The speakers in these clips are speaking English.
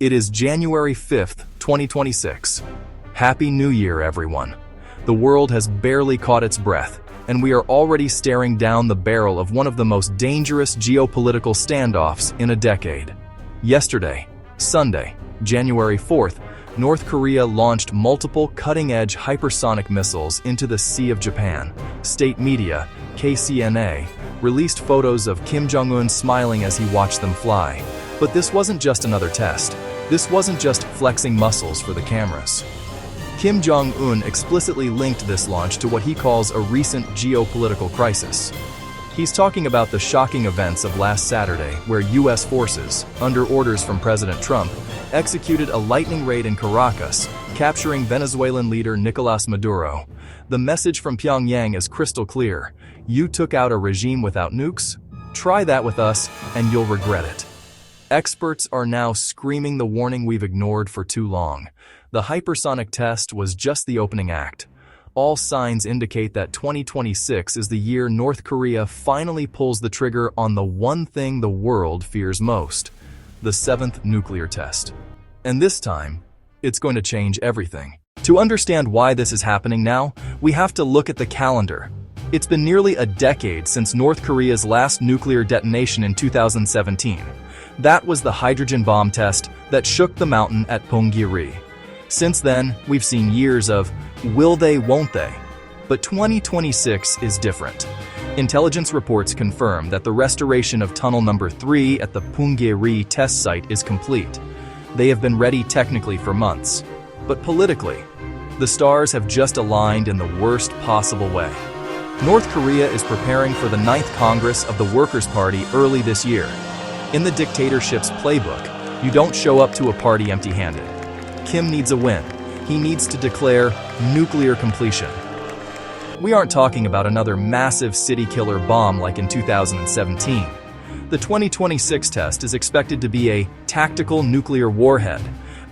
It is January 5th, 2026. Happy New Year, everyone. The world has barely caught its breath, and we are already staring down the barrel of one of the most dangerous geopolitical standoffs in a decade. Yesterday, Sunday, January 4th, North Korea launched multiple cutting-edge hypersonic missiles into the Sea of Japan. State media, KCNA, released photos of Kim Jong-un smiling as he watched them fly. But this wasn't just another test. This wasn't just flexing muscles for the cameras. Kim Jong-un explicitly linked this launch to what he calls a recent geopolitical crisis. He's talking about the shocking events of last Saturday, where U.S. forces, under orders from President Trump, executed a lightning raid in Caracas, capturing Venezuelan leader Nicolás Maduro. The message from Pyongyang is crystal clear. You took out a regime without nukes? Try that with us, and you'll regret it. Experts are now screaming the warning we've ignored for too long. The hypersonic test was just the opening act. All signs indicate that 2026 is the year North Korea finally pulls the trigger on the one thing the world fears most: the seventh nuclear test. And this time, it's going to change everything. To understand why this is happening now, we have to look at the calendar. It's been nearly a decade since North Korea's last nuclear detonation in 2017. That was the hydrogen bomb test that shook the mountain at Punggye-ri. Since then, we've seen years of will they, won't they? But 2026 is different. Intelligence reports confirm that the restoration of tunnel number 3 at the Punggye-ri test site is complete. They have been ready technically for months. But politically, the stars have just aligned in the worst possible way. North Korea is preparing for the 9th Congress of the Workers' Party early this year. In the dictatorship's playbook, you don't show up to a party empty-handed. Kim needs a win. He needs to declare nuclear completion. We aren't talking about another massive city-killer bomb like in 2017. The 2026 test is expected to be a tactical nuclear warhead,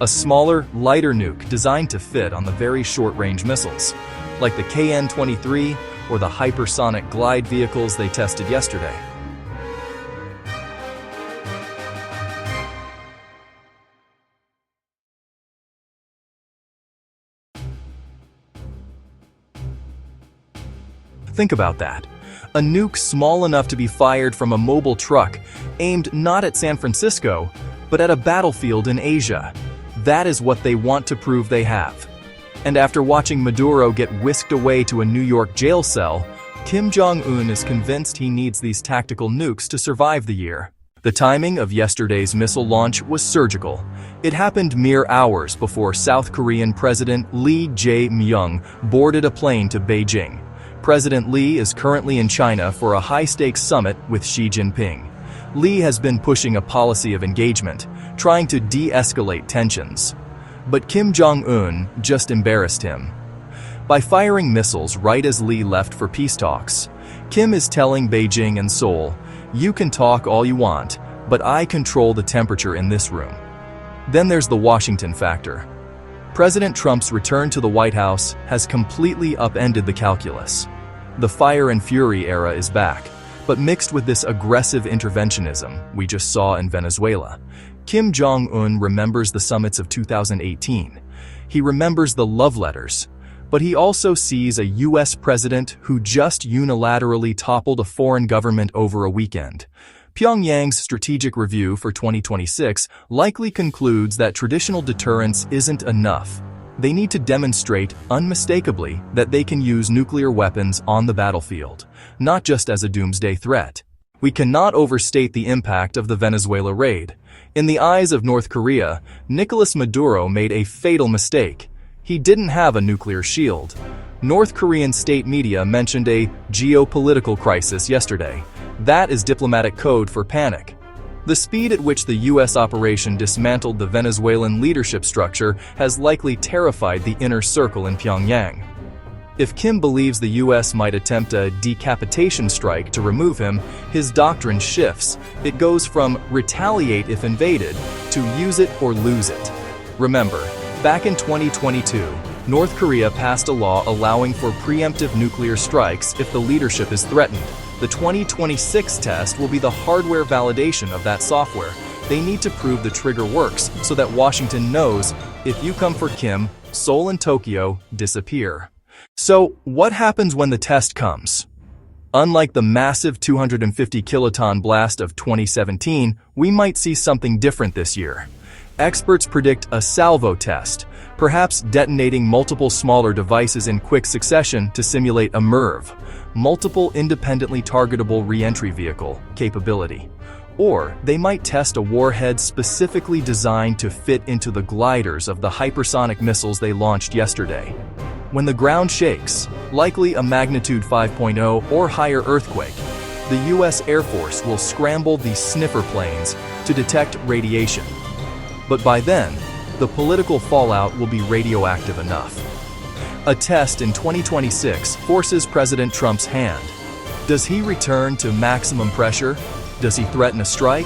a smaller, lighter nuke designed to fit on the very short-range missiles, like the KN-23 or the hypersonic glide vehicles they tested yesterday. Think about that. A nuke small enough to be fired from a mobile truck, aimed not at San Francisco, but at a battlefield in Asia. That is what they want to prove they have. And after watching Maduro get whisked away to a New York jail cell, Kim Jong-un is convinced he needs these tactical nukes to survive the year. The timing of yesterday's missile launch was surgical. It happened mere hours before South Korean President Lee Jae-myung boarded a plane to Beijing. President Lee is currently in China for a high-stakes summit with Xi Jinping. Lee has been pushing a policy of engagement, trying to de-escalate tensions. But Kim Jong-un just embarrassed him. By firing missiles right as Lee left for peace talks, Kim is telling Beijing and Seoul, "You can talk all you want, but I control the temperature in this room." Then there's the Washington factor. President Trump's return to the White House has completely upended the calculus. The fire and fury era is back, but mixed with this aggressive interventionism we just saw in Venezuela. Kim Jong-un remembers the summits of 2018. He remembers the love letters, but he also sees a U.S. president who just unilaterally toppled a foreign government over a weekend. Pyongyang's strategic review for 2026 likely concludes that traditional deterrence isn't enough. They need to demonstrate unmistakably that they can use nuclear weapons on the battlefield, not just as a doomsday threat. We cannot overstate the impact of the Venezuela raid. In the eyes of North Korea, Nicolás Maduro made a fatal mistake. He didn't have a nuclear shield. North Korean state media mentioned a geopolitical crisis yesterday. That is diplomatic code for panic. The speed at which the U.S. operation dismantled the Venezuelan leadership structure has likely terrified the inner circle in Pyongyang. If Kim believes the U.S. might attempt a decapitation strike to remove him, his doctrine shifts. It goes from retaliate if invaded to use it or lose it. Remember, back in 2022, North Korea passed a law allowing for preemptive nuclear strikes if the leadership is threatened. The 2026 test will be the hardware validation of that software. They need to prove the trigger works so that Washington knows if you come for Kim, Seoul and Tokyo disappear. So, what happens when the test comes? Unlike the massive 250 kiloton blast of 2017, we might see something different this year. Experts predict a salvo test, perhaps detonating multiple smaller devices in quick succession to simulate a MIRV, multiple independently targetable re-entry vehicle, capability. Or they might test a warhead specifically designed to fit into the gliders of the hypersonic missiles they launched yesterday. When the ground shakes, likely a magnitude 5.0 or higher earthquake, the U.S. Air Force will scramble these sniffer planes to detect radiation. But by then, the political fallout will be radioactive enough. A test in 2026 forces President Trump's hand. Does he return to maximum pressure? Does he threaten a strike?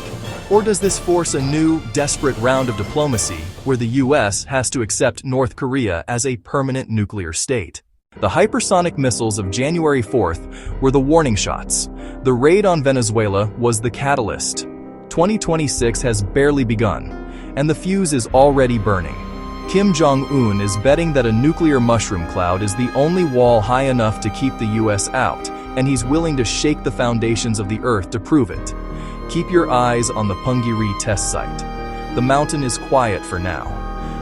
Or does this force a new, desperate round of diplomacy where the U.S. has to accept North Korea as a permanent nuclear state? The hypersonic missiles of January 4th were the warning shots. The raid on Venezuela was the catalyst. 2026 has barely begun, and the fuse is already burning. Kim Jong-un is betting that a nuclear mushroom cloud is the only wall high enough to keep the U.S. out, and he's willing to shake the foundations of the earth to prove it. Keep your eyes on the Punggye-ri test site. The mountain is quiet for now,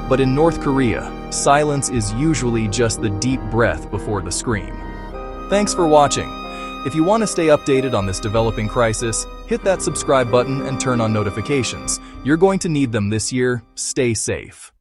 but in North Korea, silence is usually just the deep breath before the scream. Thanks for watching. If you want to stay updated on this developing crisis, hit that subscribe button and turn on notifications. You're going to need them this year. Stay safe.